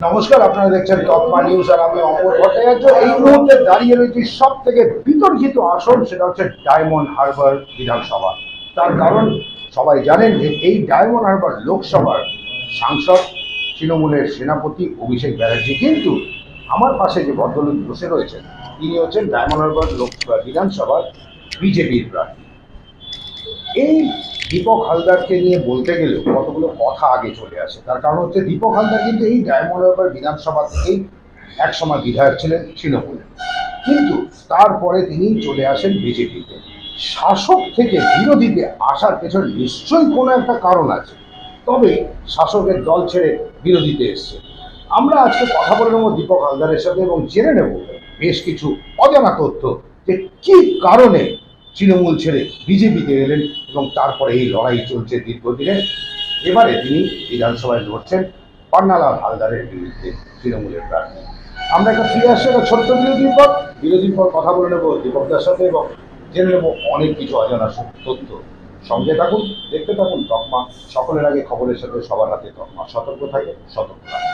নমস্কার, আপনারা দেখছেন তকমা নিউজ আর আমি অমর ভট্টাচার্য। এই মুহূর্তে দাঁড়িয়ে রয়েছি সব থেকে বিতর্কিত আসন, সেটা হচ্ছে ডায়মন্ড হারবার বিধানসভা। তার কারণ সবাই জানেন যে এই ডায়মন্ড হারবার লোকসভার সাংসদ তৃণমূলের সেনাপতি অভিষেক ব্যানার্জি, কিন্তু আমার পাশে যে ভদ্রলোক বসে রয়েছেন তিনি হচ্ছেন ডায়মন্ড হারবার লোকসভা বিধানসভার বিজেপির প্রার্থী। এই দীপক হালদারকে নিয়ে বলতে গেলেও কতগুলো কথা আগে চলে আসে। তার কারণ হচ্ছে দীপক হালদার কিন্তু এই ডায়মন্ড হারবার বিধানসভা থেকেই একসময় বিধায়ক ছিলেন তৃণমূলে, কিন্তু তারপরে তিনি চলে আসেন বিজেপিতে। শাসক থেকে বিরোধীতে আসার পেছনে নিশ্চয়ই কোনো একটা কারণ আছে, তবে শাসকের দল ছেড়ে বিরোধীতে এসছে। আমরা আজকে কথা বলে নেব দীপক হালদারের সাথে এবং জেনে নেব বেশ কিছু অজানা তথ্য যে কী কারণে তৃণমূল ছেড়ে বিজেপিতে এলেন এবং তারপরে এই লড়াই চলছে দীর্ঘদিনে। এবারে তিনি বিধানসভায় লড়ছেন পান্নালাল হালদারের বিরুদ্ধে, তৃণমূলের প্রার্থী। আমরা একটা ফিরে আসছি একটা ছোট্ট বিরতির পর কথা বলে নেব দীপকদার সাথে এবং জেনে নেব অনেক কিছু অজানা তথ্য। সঙ্গে থাকুন, দেখতে থাকুন তকমা। সকলের আগে খবরের সাথে সবার হাতে তকমা। সতর্ক থাকে, সতর্ক থাকে।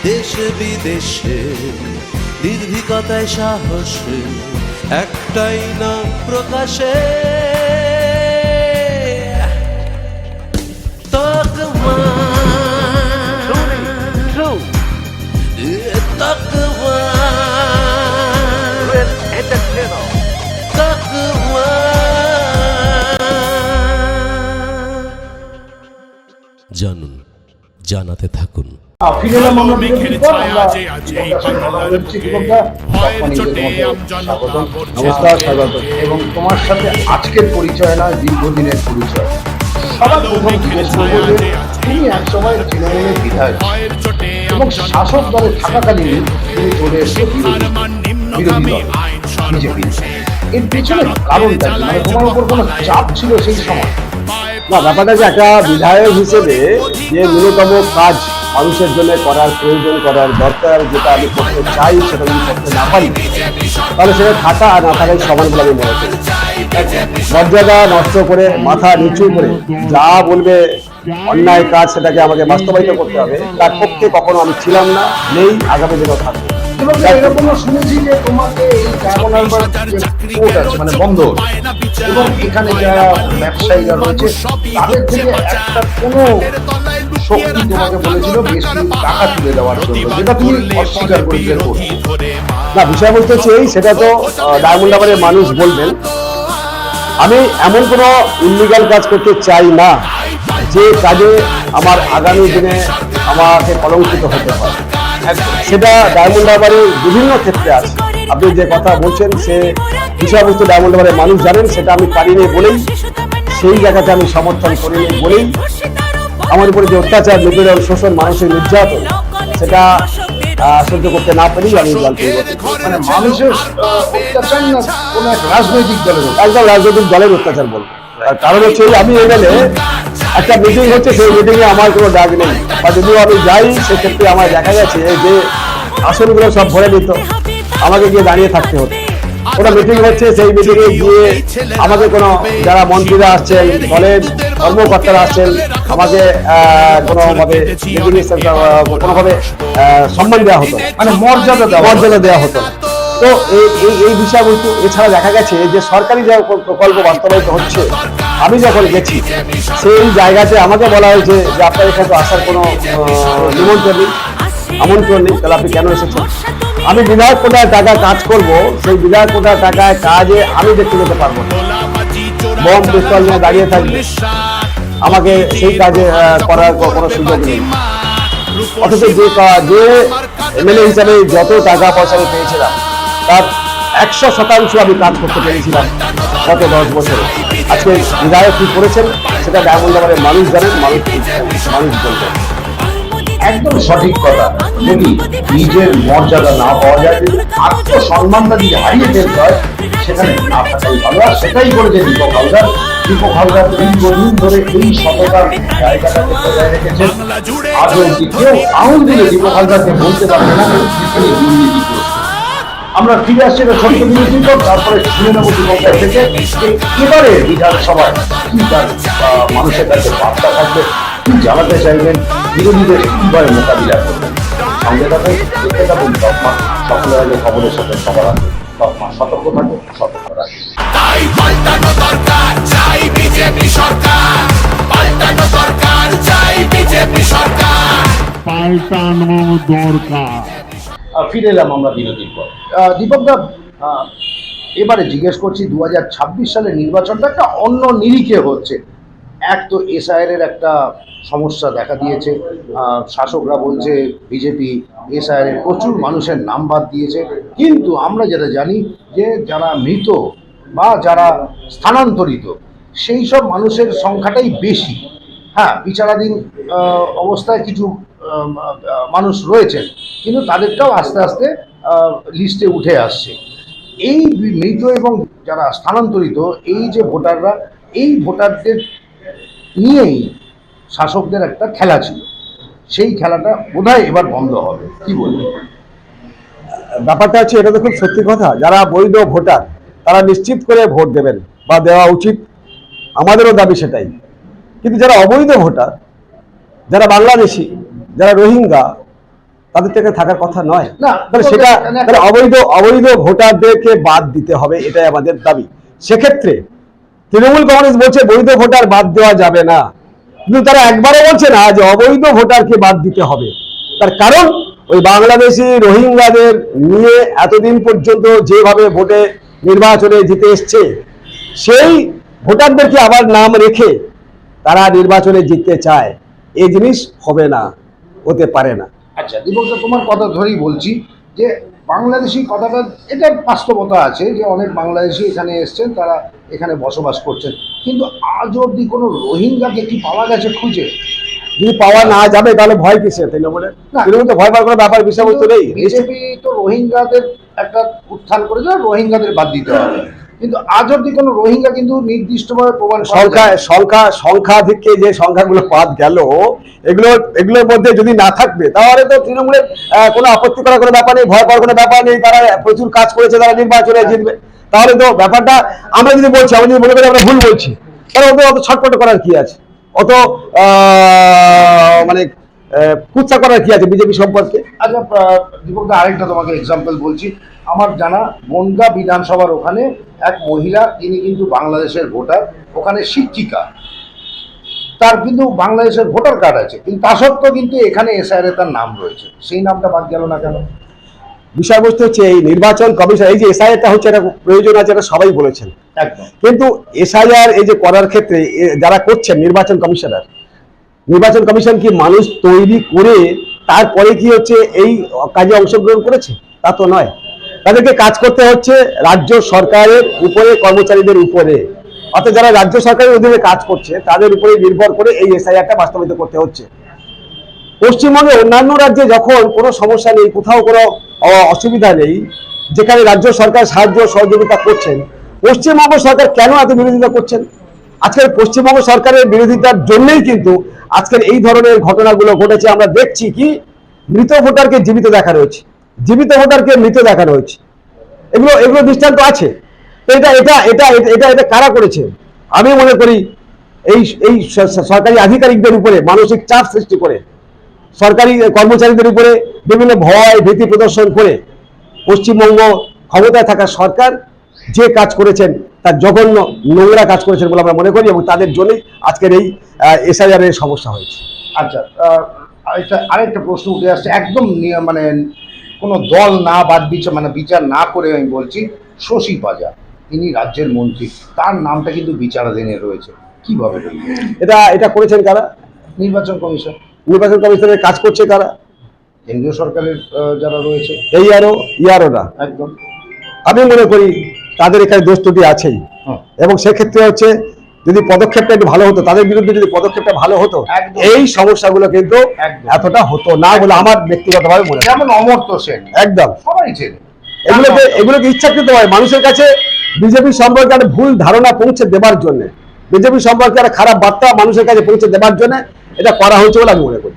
দেশে বিদেশে নির্ভীকতায় সাহসে একটাই নাম প্রকাশে তকমা, তকমা, তকমা। জানুন, জানাতে থাকুন। ফিরে এলাম আমরা বিরতির পর। নমস্কার, স্বাগত। এবং তোমার সাথে আজকের পরিচয় নয়, দীর্ঘদিনের পরিচয়। সবার প্রথম জিজ্ঞেস করবো যে তিনি একসময় তৃণমূলের বিধায়ক এবং শাসক দলে থাকাকালীন তিনি চলে এসে বিরোধী দল বিজেপি। এর পেছনে কারণটা কি? মানে তোমার উপর কোনো চাপ ছিল সেই সময়? না, ব্যাপারটা যে একটা বিধায়ক হিসেবে যে ন্যূনতম কাজ মানুষের জন্য করার প্রয়োজন, করার দরকার, যেটা আমি করতে চাই সেটা যদি করতে না পারি তাহলে সেটা থাকা আর না থাকাই সমান বলে আমি মনে করি। মর্যাদা নষ্ট করে, মাথা নিচু করে যা বলবে অন্যায় কাজ সেটাকে আমাকে বাস্তবায়িত করতে হবে, তার পক্ষে কখনো আমি ছিলাম না, নেই, আগামী দিনেও থাকবো। এরকমও শুনেছি যে তোমাকে এই ডায়মন্ড হারবার কোর্ট আছে, মানে বন্দর, এবং এখানে যারা ব্যবসায়ীরা রয়েছে তাদের থেকে একটা কোনো শক্তি তোমাকে বলেছিল বেশি টাকা তুলে দেওয়ার জন্য, যেটা তুমি অস্বীকার করেছিলে। না, বিষয়বস্তু হচ্ছে এই, সেটা তো ডায়মন্ড হারবারের মানুষ বলবেন। আমি এমন কোনো ইলিগাল কাজ করতে চাই না যে কাজে আমার আগামী দিনে আমাকে কলঙ্কিত হতে পারে। সেটা ডায়মন্ড হারবারের বিভিন্ন ক্ষেত্রে আছে। আপনি যে কথা বলছেন সে বিষয়বস্তু ডায়মন্ড হারবারের মানুষ জানেন, সেটা আমি পারিনি বলেই, সেই জায়গাতে আমি সমর্থন করিনি বলেই আমার উপরে যে অত্যাচার, নিপীড়ন, শোষণ, মানসিক নির্যাতন, সেটা সহ্য করতে না পেরেই আমি জানতে মানে মানুষের অত্যাচার না কোনো এক রাজনৈতিক দলের, একদম রাজনৈতিক দলের অত্যাচার বলবো। তার কারণ হচ্ছে আমি এখানে একটা মিটিং হচ্ছে, সেই মিটিংয়ে আমার কোনো ডাক নেই, বা যদিও আমি যাই সেক্ষেত্রে আমার দেখা গেছে যে আসনগুলো সব ভরে নিত, আমাকে গিয়ে দাঁড়িয়ে থাকতে হতো। ওটা মিটিং হচ্ছে, সেই মিটিংয়ে গিয়ে আমাকে কোনো যারা মন্ত্রীরা আসছেন, দলের কর্মকর্তারা আসছেন, আমাকে কোনোভাবে কোনোভাবে সম্মান দেওয়া হতো, মানে মর্যাদা দেওয়া হতো। তো এই বিষয়বস্তু এছাড়া দেখা গেছে যে সরকারি যে প্রকল্প বাস্তবায়িত হচ্ছে, আমি যখন গেছি সেই জায়গাতে আমাকে বলা হয়েছে যে আপনার এখানে তো আসার কোনো আমন্ত্রণ নেই, তাহলে আপনি কেন এসেছেন? আমি বিধায়ক কোটায় টাকা কাজ করব, সেই বিধায়ক কোটায় টাকায় কাজে আমি দেখতে যেতে পারবো না, বম পিস্তল নিয়ে দাঁড়িয়ে থাকবে, আমাকে সেই কাজে করার কোনো সুযোগ নেই। অথচ যে এমএলএ হিসাবে যত টাকা পয়সা আমি পেয়েছিলাম তার 100% আমি কাজ করতে পেরেছিলাম গত 10 বছরে। আজকে বিধায়ক কি করেছেন সেটা ডায়মন্ড হারবারের মানুষ জানেন, মানুষ বলবেন। একদম সঠিক কথা। যদি নিজের মর্যাদা না পাওয়া যায়, যদি আত্মসম্মানটা যদি হারিয়ে ফেলতে হয়, সেখানে না থাকাই ভালো। আর সেটাই করেছে দীপক হালদার। দীপক হালদার দীর্ঘদিন ধরে এই সততার জায়গাটাকে বজায় রেখেছেন। আজ অব্দি কেউ আঙুল দিলে দীপক হালদারকে বলতে পারবে না তিনি দুর্নীতিগ্রস্ত। আমরা ফিরে আসছি একটা ছোট্ট বিরতির পর, তারপরে শুনে নেব দীপকের থেকে যে এবারে বিধানসভায় কি তার মানুষের কাছে বার্তা থাকবে, কি জানাতে চাইবেন, বিরোধীদের কিভাবে মোকাবিলা করবেন? সঙ্গে থাকুন, দেখতে থাকুন তকমা, সকলের আগে খবরের সাথে সবার আগে তকমা। সতর্ক থাকুন, সতর্ক রাখুন। তাই পাল্টানো দরকার, চাই বিজেপি সরকার। পাল্টানো দরকার, চাই বিজেপি সরকার। পাল্টানো দরকার। ফিরে এলাম আমরা বিরতির পর। দীপক দা, এবারে জিজ্ঞেস করছি, 2026 সালের নির্বাচনটা একটা অন্য নিরিখে হচ্ছে। এক তো এসআইআর এর একটা সমস্যা দেখা দিয়েছে, শাসকরা বলছে বিজেপি এসআইআর এর প্রচুর মানুষের নাম বাদ দিয়েছে, কিন্তু আমরা যেটা জানি যে যারা মৃত বা যারা স্থানান্তরিত সেই সব মানুষের সংখ্যাটাই বেশি। হ্যাঁ, বিচারাধীন অবস্থায় কিছু মানুষ রয়েছেন, কিন্তু তাদেরটাও আস্তে আস্তে লিস্টে উঠে আসছে। এই মৃত এবং যারা স্থানান্তরিত এই যে ভোটাররা, এই ভোটারদের নিয়েই শাসকদের একটা খেলা ছিল, সেই খেলাটা বোধহয় এবার বন্ধ হবে, কি বলবেন? ব্যাপারটা হচ্ছে, এটা তো খুব সত্যি কথা, যারা বৈধ ভোটার তারা নিশ্চিত করে ভোট দেবেন বা দেওয়া উচিত, আমাদেরও দাবি সেটাই। কিন্তু যারা অবৈধ ভোটার, যারা বাংলাদেশি, যারা রোহিঙ্গা, তাদের থেকে থাকার কথা নয়। না, তাহলে সেটা তাহলে অবৈধ ভোটারদেরকে বাদ দিতে হবে, এটাই আমাদের দাবি। সেক্ষেত্রে তৃণমূল কংগ্রেস বলছে বৈধ ভোটার বাদ দেওয়া যাবে না, কিন্তু তারা একবারও বলছে না যে অবৈধ ভোটারকে বাদ দিতে হবে। তার কারণ ওই বাংলাদেশি রোহিঙ্গাদের নিয়ে এতদিন পর্যন্ত যেভাবে ভোটে নির্বাচনে জিতে এসছে, সেই ভোটারদেরকে আবার নাম রেখে তারা নির্বাচনে জিততে চায়, এই জিনিস হবে না, হতে পারে না। আচ্ছা দীপক দা, তোমার কথা ধরেই বলছি যে বাংলাদেশি কথাটা, এটা বাস্তবতা আছে যে অনেক বাংলাদেশি এখানে এসছেন, তারা এখানে বসবাস করছেন, কিন্তু আজ অবধি কোনো রোহিঙ্গাকে কি পাওয়া গেছে খুঁজে? যদি পাওয়া না যাবে তাহলে ভয় কিসে? তৃণমূলের না। তৃণমূল তো ভয় পাওয়ার কোনো ব্যাপার বিষয়বস্তু নেই। বিজেপি তো রোহিঙ্গাদের একটা উত্থান করেছে, রোহিঙ্গাদের বাদ দিতে হবে, কিন্তু আজ অবধি কোনো রোহিঙ্গা কিন্তু নির্দিষ্টভাবে প্রমাণ করা যায় না। সংখ্যাধিক্যে যে সংখ্যাগুলো বাদ গেল, এগুলোর মধ্যে যদি না থাকবে তাহলে তো তৃণমূলের কোনো আপত্তি করার কোনো ব্যাপার নেই, ভয় পাওয়ার কোনো ব্যাপার নেই। তারা প্রচুর কাজ করেছে, তারা নির্বাচনে জিতবে। তাহলে তো ব্যাপারটা আমরা যদি মনে করি আমরা ভুল বলছি, তাহলে ওদের অত ছটপট করার কি আছে, অত মানে কুৎসা করার কি আছে বিজেপি সম্পর্কে? আচ্ছা দীপক দা, আরেকটা তোমাকে এক্সাম্পল বলছি। আমার জানা বনগাঁ বিধানসভার ওখানে এক মহিলা, তিনি কিন্তু বাংলাদেশের ভোটার, ওখানে শিক্ষিকা, তার কিন্তু বাংলাদেশের ভোটার কার্ড আছে, কিন্তু তা সত্ত্বেও কিন্তু এখানে এসআইআর তার নাম রয়েছে, সেই নামটা বাদ গেল না কেন? বিষয়বস্তু হচ্ছে এই নির্বাচন কমিশন, এই যে এসআইআরটা হচ্ছে, এটা প্রয়োজন আছে, এটা সবাই বলেছেন। একদম। কিন্তু এসআইআর এই যে করার ক্ষেত্রে যারা করছেন নির্বাচন কমিশন কি মানুষ তৈরি করে তারপরে কি হচ্ছে এই কাজে অংশগ্রহণ করেছে? তা তো নয়। তাদেরকে কাজ করতে হচ্ছে রাজ্য সরকারের উপরে, কর্মচারীদের উপরে। অর্থাৎ যারা রাজ্য সরকারের অধীনে কাজ করছে তাদের উপরে নির্ভর করে এই এসআইআরটা বাস্তবায়িত করতে হচ্ছে। পশ্চিমবঙ্গে অন্যান্য রাজ্যে যখন কোনো সমস্যা নেই, কোথাও কোনো অসুবিধা নেই, যেখানে রাজ্য সরকার সাহায্য সহযোগিতা করছেন, পশ্চিমবঙ্গ সরকার কেন এত বিরোধিতা করছেন? আজকের পশ্চিমবঙ্গ সরকারের বিরোধিতার জন্যই কিন্তু আজকের এই ধরনের ঘটনাগুলো ঘটেছে। আমরা দেখছি কি মৃত ভোটারকে জীবিত দেখানো হয়েছে, জীবিত ভোটারকে মৃত দেখানো হয়েছে, এগুলো দৃষ্টান্ত আছে। তো এটা কারা করেছে? আমি মনে করি এই সরকারি আধিকারিকদের উপরে মানসিক চাপ সৃষ্টি করে, সরকারি কর্মচারীদের উপরে বিভিন্ন ভয় ভীতি প্রদর্শন করে পশ্চিমবঙ্গ ক্ষমতায় থাকা সরকার যে কাজ করেছেন তার জঘন্য নোংরা কাজ করেছেন বলে আমরা মনে করি, এবং তাদের জন্যই আজকের এই এসআইআর এর সমস্যা হয়েছে। আচ্ছা, আরেকটা প্রশ্ন উঠে আসছে, একদম মানে কোনো দল না বাদ বিচার না করে আমি বলছি, শশী পাজা, তিনি রাজ্যের মন্ত্রী, তার নামটা কিন্তু বিচারাধীনে রয়েছে, কিভাবে রইল? এটা করেছেন কারা? নির্বাচন কমিশন। নির্বাচন কমিশনের কাজ করছে কারা? কেন্দ্রীয় সরকারের যারা রয়েছে, এই ইয়ারোরা। একদম। আমি মনে করি তাদের এখানে দোষ ত্রুটি আছেই, এবং সেক্ষেত্রে হচ্ছে যদি পদক্ষেপটা একটু ভালো হতো, তাদের বিরুদ্ধে যদি পদক্ষেপটা ভালো হতো, এই সমস্যাগুলো কিন্তু এতটা হতো না বলে আমার ব্যক্তিগতভাবে মনে হয়। যেমন অমর্ত্য সেন, একদম সবাই চেনে। এগুলোকে ইচ্ছাকৃতভাবে মানুষের কাছে বিজেপি সম্পর্কে একটা ভুল ধারণা পৌঁছে দেবার জন্য, বিজেপি সম্পর্কে একটা খারাপ বার্তা মানুষের কাছে পৌঁছে দেবার জন্য এটা করা হয়েছে বলে আমি মনে করি।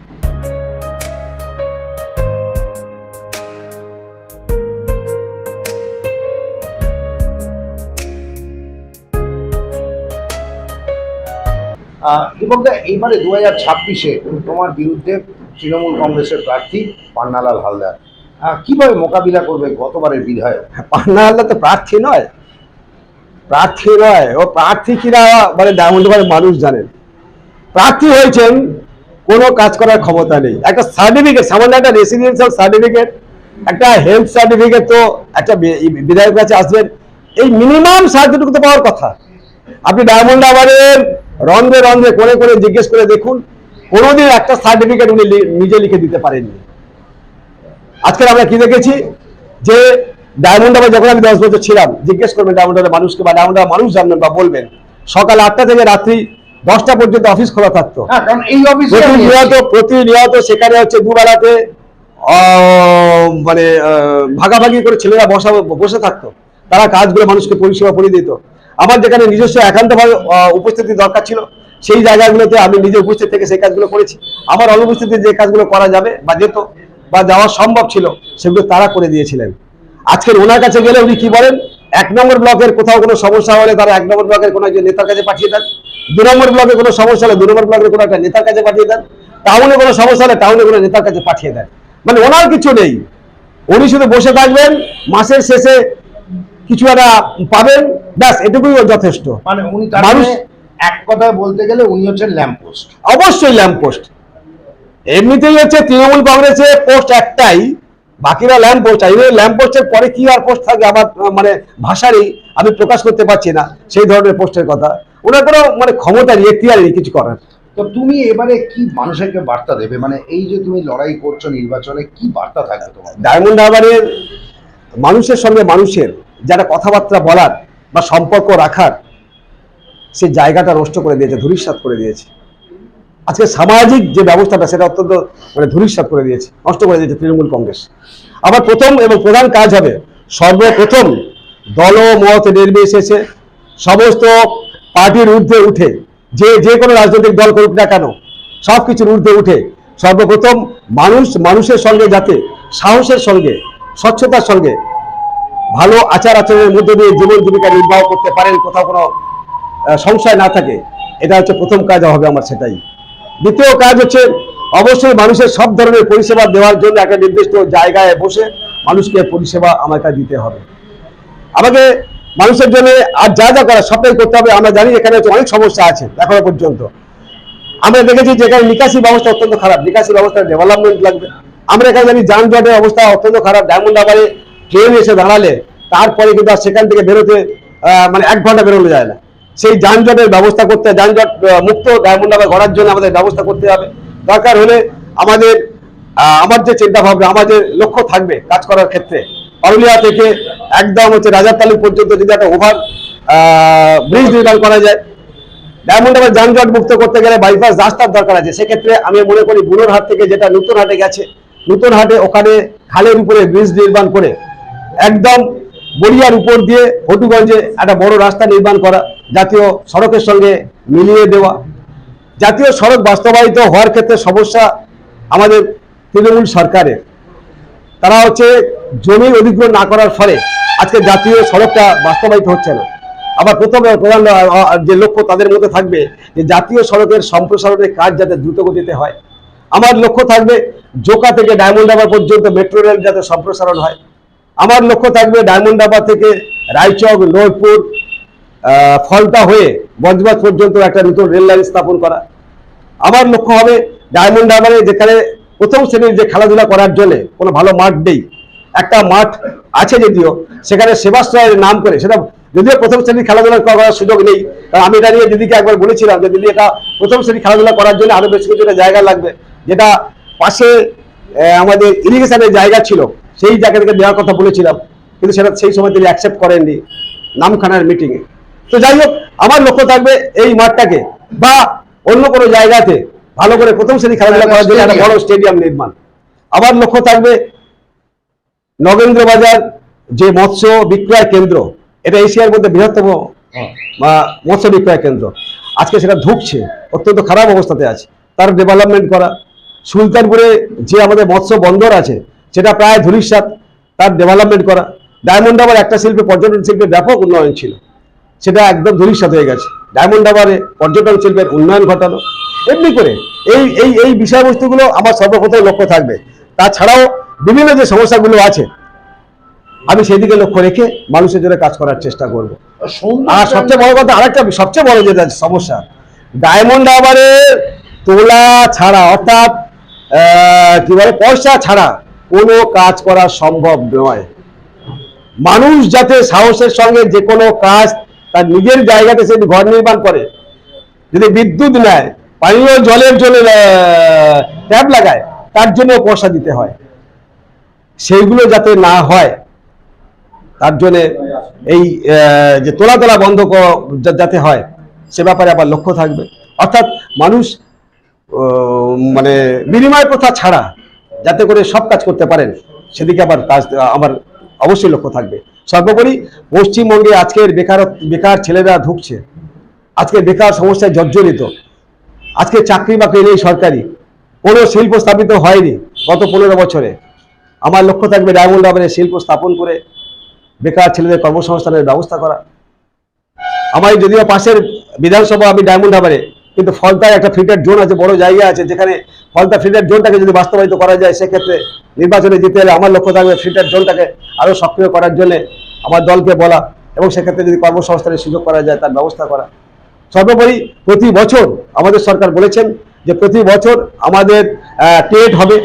দীপকদা, এইবারে 2026-এ তোমার বিরুদ্ধে তৃণমূল কংগ্রেসের প্রার্থী পান্নালাল হালদার কিভাবে মোকাবিলা করবে গতবারের বিধায়ক? পান্না হালদার তো প্রার্থী নয়, ও প্রার্থী কিনা মানে ডায়মন্ড হারবারের মানুষ জানেন। প্রার্থী হয়েছেন, কোনো কাজ করার ক্ষমতা নেই। একটা সার্টিফিকেট, সামান্য একটা রেসিডেন্সিয়াল সার্টিফিকেট, একটা হেলথ সার্টিফিকেট, তো একটা বিধায়কের কাছে আসবেন, এই মিনিমাম সার্টিফিকেট তো পাওয়ার কথা। আপনি ডায়মন্ড হারবারের রন্ধ্রে রন্ধ্রে করে করে জিজ্ঞেস করে দেখুন, কোনোদিন একটা সার্টিফিকেট উনি নিজে লিখে দিতে পারেননি। আজকে আমরা কি দেখেছি যে ডায়মন্ড হারবার যখন আমি 10 বছর ছিলাম, জিজ্ঞেস করবেন ডায়মন্ড হারবার মানুষকে, বা ডায়মন্ড হারবার মানুষ জানবেন বা বলবেন, সকাল 8টা থেকে রাত্রি 10টা পর্যন্ত অফিস খোলা থাকতো। কারণ এই অফিসে প্রতিনিয়ত সেখানে হচ্ছে দুবেলাতে মানে ভাগাভাগি করে ছেলেরা বসে থাকতো, তারা কাজগুলো মানুষকে পরিষেবা করে দিত। আমার যেখানে নিজস্ব একান্তভাবে উপস্থিতি দরকার ছিল, সেই জায়গাগুলোতে আমি নিজে উপস্থিত থেকে সেই কাজগুলো করেছি। আমার অনুপস্থিতিতে যে কাজগুলো করা যাবে বা যেত বা যাওয়া সম্ভব ছিল, সেগুলো তারা করে দিয়েছিলেন। আজকের ওনার কাছে গেলে উনি কি বলেন, 1 নম্বর ব্লকের কোথাও কোনো সমস্যা হলে তারা 1 নম্বর ব্লকের কোনো একজন নেতার কাছে পাঠিয়ে দেন, 2 নম্বর ব্লকে কোনো সমস্যা হলে 2 নম্বর ব্লকের কোনো একটা নেতার কাছে পাঠিয়ে দেন, টাউনে কোনো সমস্যা হলে টাউনে কোনো নেতার কাছে পাঠিয়ে দেন। মানে ওনার কিছু নেই, উনি শুধু বসে থাকবেন, মাসের শেষে কিছু একটা পাবেন, ব্যাস এটুকুই যথেষ্ট। মানে উনি মানুষ এক কথায় বলতে গেলে উনি হচ্ছেন ল্যাম্পপোস্ট। অবশ্যই ল্যাম্পপোস্ট। এমনিতেই হচ্ছে তৃণমূল কংগ্রেসের পোস্ট একটাই, বাকিরা ল্যাম্পপোস্ট। এই ল্যাম্পপোস্টের পরে কি আর পোস্ট থাকে আমার মানে ভাষারই আমি প্রকাশ করতে পারছি না সেই ধরনের পোস্টের কথা। ওনার কোনো মানে ক্ষমতা নেই, এখতিয়ার নেই কিছু করার। তো তুমি এবারে কি মানুষকে বার্তা দেবে, মানে এই যে তুমি লড়াই করছো নির্বাচনে, কি বার্তা থাকবে তোমার? ডায়মন্ড হারবারের মানুষের সঙ্গে মানুষের যারা কথাবার্তা বলার বা সম্পর্ক রাখার, সে জায়গাটা নষ্ট করে দিয়েছে, ধূলিসাৎ করে দিয়েছে। আজকে সামাজিক যে ব্যবস্থাটা সেটা অত্যন্ত মানে ধূলিসাৎ করে দিয়েছে, নষ্ট করে দিয়েছে তৃণমূল কংগ্রেস। আবার প্রথম এবং প্রধান কাজ হবে, সর্বপ্রথম দলমত নির্বিশেষে সমস্ত পার্টির ঊর্ধ্বে উঠে, যে কোনো রাজনৈতিক দল করুক না কেন, সব কিছুর ঊর্ধ্বে উঠে সর্বপ্রথম মানুষের সঙ্গে যাতে সাহসের সঙ্গে, স্বচ্ছতার সঙ্গে, ভালো আচার আচরণের মধ্যে দিয়ে জীবন জীবিকা নির্বাহ করতে পারেন, কোথাও কোনো সংশয় না থাকে, এটা হচ্ছে প্রথম কাজ হবে আমার। সেটাই দ্বিতীয় কাজ হচ্ছে, অবশ্যই মানুষের সব ধরনের পরিষেবা দেওয়ার জন্য একটা নির্দিষ্ট জায়গায় বসে মানুষকে পরিষেবা আমাকে দিতে হবে। আমাকে মানুষের জন্য আর যা যা করা সবটাই করতে হবে। আমরা জানি এখানে অনেক সমস্যা আছে এখনো পর্যন্ত। আমরা দেখেছি যে এখানে নিকাশি ব্যবস্থা অত্যন্ত খারাপ, নিকাশি ব্যবস্থার ডেভেলপমেন্ট লাগবে। আমরা এখানে জানি যানজটের অবস্থা অত্যন্ত খারাপ। ডায়মন্ড হারবারে ট্রেন এসে দাঁড়ালে তারপরে কিন্তু আর সেখান থেকে বেরোতে মানে 1 ঘন্টা বেরোনো যায় না। সেই যানজটের ব্যবস্থা করতে, যানজট মুক্ত ডায়মন্ড হারবার গড়ার জন্য আমাদের ব্যবস্থা করতে হবে। দরকার হলে আমার যে চিন্তা ভাবনা, আমাদের লক্ষ্য থাকবে কাজ করার ক্ষেত্রে, পারুলিয়া থেকে একদম হচ্ছে রাজারতালি পর্যন্ত যদি একটা ওভার ব্রিজ নির্মাণ করা যায়। ডায়মন্ড হারবার যানজট মুক্ত করতে গেলে বাইপাস রাস্তার দরকার আছে। সেক্ষেত্রে আমি মনে করি বুনোরহাট থেকে যেটা নতুন হাটে গেছে, নতুন হাটে ওখানে খালের উপরে ব্রিজ নির্মাণ করে একদম বড়িয়ার উপর দিয়ে হটুগঞ্জে একটা বড় রাস্তা নির্মাণ করা, জাতীয় সড়কের সঙ্গে মিলিয়ে দেওয়া। জাতীয় সড়ক বাস্তবায়িত হওয়ার ক্ষেত্রে সমস্যা আমাদের তৃণমূল সরকারের, তারা হচ্ছে জমি অধিগ্রহণ না করার ফলে আজকে জাতীয় সড়কটা বাস্তবায়িত হচ্ছে না। আবার প্রধান যে লক্ষ্য তাদের মধ্যে থাকবে যে জাতীয় সড়কের সম্প্রসারণের কাজ যাতে দ্রুত গতিতে হয়। আমার লক্ষ্য থাকবে জোকা থেকে ডায়মন্ড হারবার পর্যন্ত মেট্রো রেল যাতে সম্প্রসারণ হয়। আমার লক্ষ্য থাকবে ডায়মন্ড হারবার থেকে রায়চক, লোহপুর, ফলতা হয়ে বজবাজ পর্যন্ত একটা নতুন রেল লাইন স্থাপন করা। আমার লক্ষ্য হবে ডায়মন্ড হারবারে যেখানে প্রথম শ্রেণীর যে খেলাধুলা করার জন্য কোনো ভালো মাঠ নেই, একটা মাঠ আছে যদিও, সেখানে সেবাশ্রয়ের নাম করে, সেটা যদিও প্রথম শ্রেণীর খেলাধুলা করার সুযোগ নেই। কারণ আমি এটা নিয়ে দিদিকে একবার বলেছিলাম যে দিদি, এটা প্রথম শ্রেণীর খেলাধুলা করার জন্য আরো বেশ কিছুটা জায়গা লাগবে, যেটা পাশে আমাদের ইরিগেশনের জায়গা ছিল, সেই জায়গা থেকে দেওয়ার কথা বলেছিলাম, কিন্তু সেটা সেই সময় তিনি অ্যাকসেপ্ট করেননি নামখানার মিটিংয়ে। তো যাই হোক, আমার লক্ষ্য থাকবে এই মাঠটাকে বা অন্য কোনো জায়গাতে ভালো করে প্রথম শ্রেণী খেলাধুলা করার জন্য একটা বড় স্টেডিয়াম নির্মাণ। আমার লক্ষ্য থাকবে নগেন্দ্র বাজার যে মৎস্য বিক্রয় কেন্দ্র, এটা এশিয়ার মধ্যে বৃহত্তম মৎস্য বিক্রয় কেন্দ্র, আজকে সেটা ধুঁকছে, অত্যন্ত খারাপ অবস্থাতে আছে, তার ডেভেলপমেন্ট করা। সুলতানপুরে যে আমাদের মৎস্য বন্দর আছে সেটা প্রায় ধূলিসাৎ, তার ডেভেলপমেন্ট করা। ডায়মন্ড হারবার একটা শিল্পে, পর্যটন শিল্পে ব্যাপক উন্নয়ন ছিল, সেটা একদম ধূলিসাৎ হয়ে গেছে। ডায়মন্ড হারবারে পর্যটন শিল্পের উন্নয়ন ঘটানো, এমনি করে এই এই এই বিষয়বস্তুগুলো আমার সর্বপ্রথম লক্ষ্য থাকবে। তাছাড়াও বিভিন্ন যে সমস্যাগুলো আছে আমি সেদিকে লক্ষ্য রেখে মানুষের জন্য কাজ করার চেষ্টা করব। আর সবচেয়ে বড় কথা, আরেকটা সবচেয়ে বড় যেটা সমস্যা, ডায়মন্ড হারবারে তোলা ছাড়া, অর্থাৎ কি বলে, পয়সা ছাড়া কোনো কাজ করা সম্ভব নয়। মানুষ যাতে সাহসের সঙ্গে যে কোনো কাজ তার নিজের জায়গাতে সে ঘর নির্মাণ করে, যদি বিদ্যুৎ নেয়, পানীয় জলের জন্য ট্যাপ লাগায়, তার জন্য পয়সা দিতে হয়, সেইগুলো যাতে না হয় তার জন্য এই যে তোলা বন্ধ যাতে হয় সে ব্যাপারে আবার লক্ষ্য থাকবে। অর্থাৎ মানুষ মানে বিনিময় প্রথা ছাড়া যাতে করে সব কাজ করতে পারেন সেদিকে আবার কাজ আমার অবশ্যই লক্ষ্য থাকবে। সর্বোপরি পশ্চিমবঙ্গে আজকের বেকার ছেলেরা ঢুকছে, আজকে বেকার সমস্যায় জর্জরিত, আজকে চাকরি বাকরি নেই, সরকারি কোনো শিল্প স্থাপিত হয়নি গত 15 বছরে। আমার লক্ষ্য থাকবে ডায়মন্ড হারবারে শিল্প স্থাপন করে বেকার ছেলেদের কর্মসংস্থানের ব্যবস্থা করা। আমার যদিও পাশের বিধানসভা আমি ডায়মন্ড হারবারে, কিন্তু ফলতায় একটা ফ্রি ট্রেড জোন আছে, বড় জায়গা আছে, যেখানে ফলতা ফ্রি ট্রেড জোনটাকে যদি বাস্তবায়িত করা যায় সেক্ষেত্রে নির্বাচনে জিতে এলে আমার লক্ষ্য থাকবে ফ্রি ট্রেড জোনটাকে আরও সক্রিয় করার জন্য আমার দলকে বলা, এবং সেক্ষেত্রে যদি কর্মসংস্থানের সুযোগ করা যায় তার ব্যবস্থা করা। সর্বোপরি প্রতি বছর আমাদের সরকার বলেছেন যে প্রতি বছর আমাদের টেট হবে,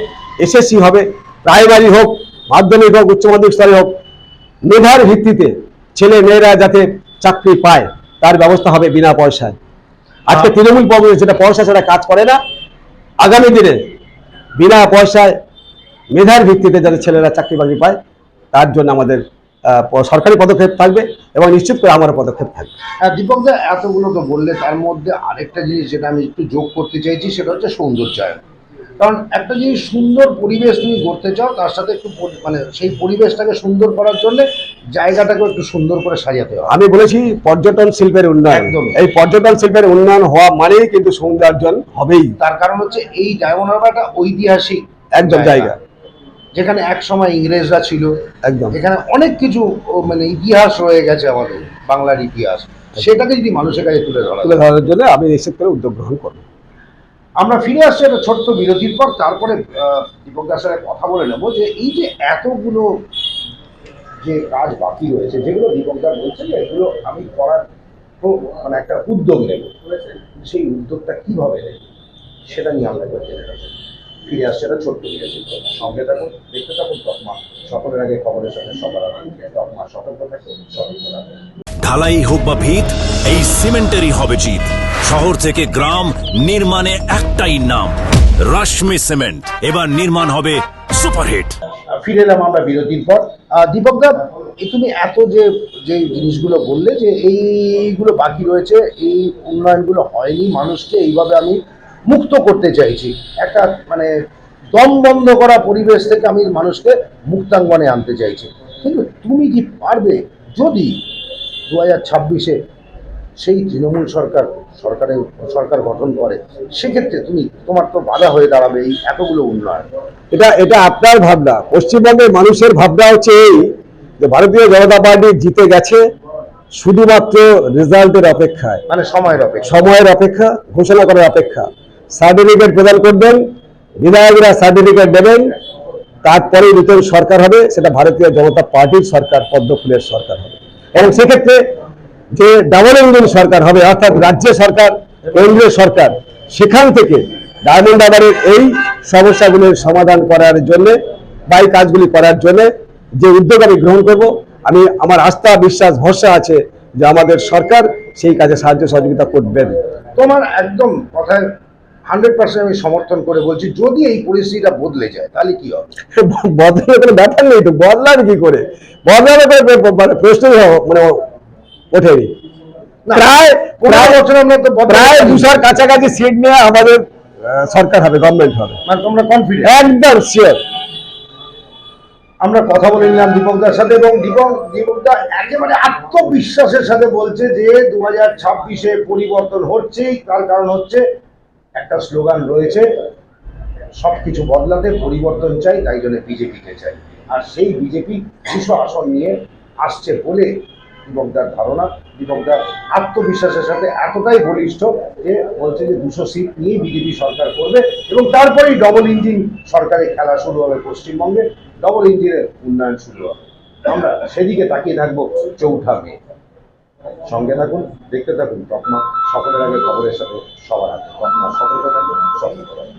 এসএসসি হবে, প্রাইমারি হোক, মাধ্যমিক হোক, উচ্চ মাধ্যমিক স্তরে হোক, মেধার ভিত্তিতে ছেলে মেয়েরা যাতে চাকরি পায় তার ব্যবস্থা হবে বিনা পয়সায়। আজকে তৃণমূল কংগ্রেস যেটা পয়সা ছাড়া কাজ করে না, আগামী দিনে বিনা পয়সায় মেধার ভিত্তিতে যাতে ছেলেরা চাকরি বাকরি পায় তার জন্য আমাদের সরকারি পদক্ষেপ থাকবে এবং নিশ্চিত করে আমারও পদক্ষেপ থাকবে। দীপক দা, এতগুলো তো বললে, তার মধ্যে আরেকটা জিনিস যেটা আমি একটু যোগ করতে চাইছি সেটা হচ্ছে সৌন্দর্যায়ন। কারণ একটা জিনিস সুন্দর পরিবেশ তুমি গড়তে চাও, তার সাথে একটু মানে সেই পরিবেশটাকে সুন্দর করার জন্য জায়গাটাকে একটু সুন্দর করে সাজাতে হবে। আমি বলেছি পর্যটন শিল্পের উন্নয়ন, এই পর্যটন শিল্পের উন্নয়ন হওয়া মানেই কিন্তু সৌন্দর্যায়ন হবেই। তার কারণ হচ্ছে এই ডায়মন্ড হারবার একটা ঐতিহাসিক একদম জায়গা, যেখানে এক সময় ইংরেজরা ছিল, একদম এখানে অনেক কিছু মানে ইতিহাস রয়ে গেছে আমাদের বাংলার ইতিহাস, সেটাকে যদি মানুষের কাছে তুলে ধরার জন্য আমি নিশ্চিত করে উদ্যোগ গ্রহণ করব। আমরা ফিরে আসছি একটা ছোট্ট বিরতির পর, তারপরে দীপক দার সাথে কথা বলে নেবো যে এই যে এতগুলো যে কাজ বাকি রয়েছে, যেগুলো দীপক দা বলছে যে এগুলো আমি করার মানে একটা উদ্যোগ নেব, সেই উদ্যোগটা কিভাবে নেব সেটা নিয়ে আমরা জেনে নেব। ফিরে আসছে একটা ছোট্ট বিরতির পর, সঙ্গে থাকুন, দেখতে থাকুন তকমা। সকলের আগে খবরের সাথে সবার আগে তকমা, সতর্ক থাকুন, সতর্ক থাকুন। ঢালাই হোক বা ভিত, এই সিমেন্টেরই হবে জিত। শহর থেকে গ্রাম নির্মাণে একটাই নাম, রশ্মি সিমেন্ট। এবার নির্মাণ হবে সুপারহিট। ফিরে এলাম আমরা বিরতির পর। দীপক দা, তুমি এত যে যে জিনিসগুলো বললে যে এইগুলো বাকি রয়েছে, এই উন্নয়নগুলো হয়নি, মানুষকে এইভাবে আমি মুক্ত করতে চাইছি, একটা মানে দম বন্ধ করা পরিবেশ থেকে আমি মানুষকে মুক্তাঙ্গনে আনতে চাইছি, কিন্তু তুমি কি পারবে যদি 2026-এ সেই তৃণমূল সরকার গঠন করে, সেক্ষেত্রে তোমার তো বাধা হয়ে দাঁড়াবে এই এতগুলো উন্নয়ন? এটা আপনার ভাবনা। পশ্চিমবঙ্গের মানুষের ভাবনা হচ্ছে এই যে ভারতীয় জনতা পার্টি জিতে গেছে শুধুমাত্র রেজাল্টের অপেক্ষায়, মানে সময়ের অপেক্ষা, ঘোষণা করার অপেক্ষা। সার্টিফিকেট প্রদান করবেন, বিধায়করা সার্টিফিকেট দেবেন, তারপরে নতুন সরকার হবে, সেটা ভারতীয় জনতা পার্টির সরকার, পদ্মফুলের সরকার হবে। এবং সেক্ষেত্রে যে ডাবল ইঞ্জিন সরকার হবে, অর্থাৎ রাজ্য সরকার, কেন্দ্রীয় সরকার, সেখান থেকে ডায়মন্ড হারবারের এই সমস্যাগুলির সমাধান করার জন্য বা এই কাজগুলি করার জন্য যে উদ্যোগ আমি গ্রহণ করব, আমার আস্থা, বিশ্বাস, ভরসা আছে যে আমাদের সরকার সেই কাজে সাহায্য সহযোগিতা করবেন। তোমার একদম কথায় 100% আমি সমর্থন করে বলছি। যদি এই পরিস্থিতিটা বদলে যায় তাহলে কি হবে? বদলার কোনো ব্যাপার নেই তো, বদলাবে কি করে? বদলাবে প্রশ্ন মানে ওঠেনি। প্রায় 200 কাছাকাছি সিট নিয়ে আমাদের সরকার হবে, গভর্নমেন্ট হবে, মানে তোমরা কনফিডেন্ট? একদম শিওর। আমরা কথা বলে নিলাম দীপকদার সাথে, এবং দীপকদা একেবারে আত্মবিশ্বাসের সাথে বলছে যে 2026-এ পরিবর্তন হচ্ছেই। তার কারণ হচ্ছে একটা স্লোগান রয়েছে, সবকিছু বদলাতে পরিবর্তন চাই, তাই জন্য বিজেপিকে চাই। আর সেই বিজেপি 200 আসন নিয়ে আসছে বলে দীপকদার ধারণা। দীপকদার আত্মবিশ্বাসের সাথে এতটাই বলিষ্ঠ যে বলছে যে 200 সিট নিয়েই বিজেপি সরকার করবে এবং তারপরেই ডবল ইঞ্জিন সরকারের খেলা শুরু হবে পশ্চিমবঙ্গে, ডবল ইঞ্জিনের উন্নয়ন শুরু হবে। আমরা সেদিকে তাকিয়ে থাকবো 4 মে। সঙ্গে থাকুন, দেখতে থাকুন তকমা। সকলের আগে খবরের সাথে সবার আগে তকমা। সতর্ক থাকুন, সতর্ক থাকুন।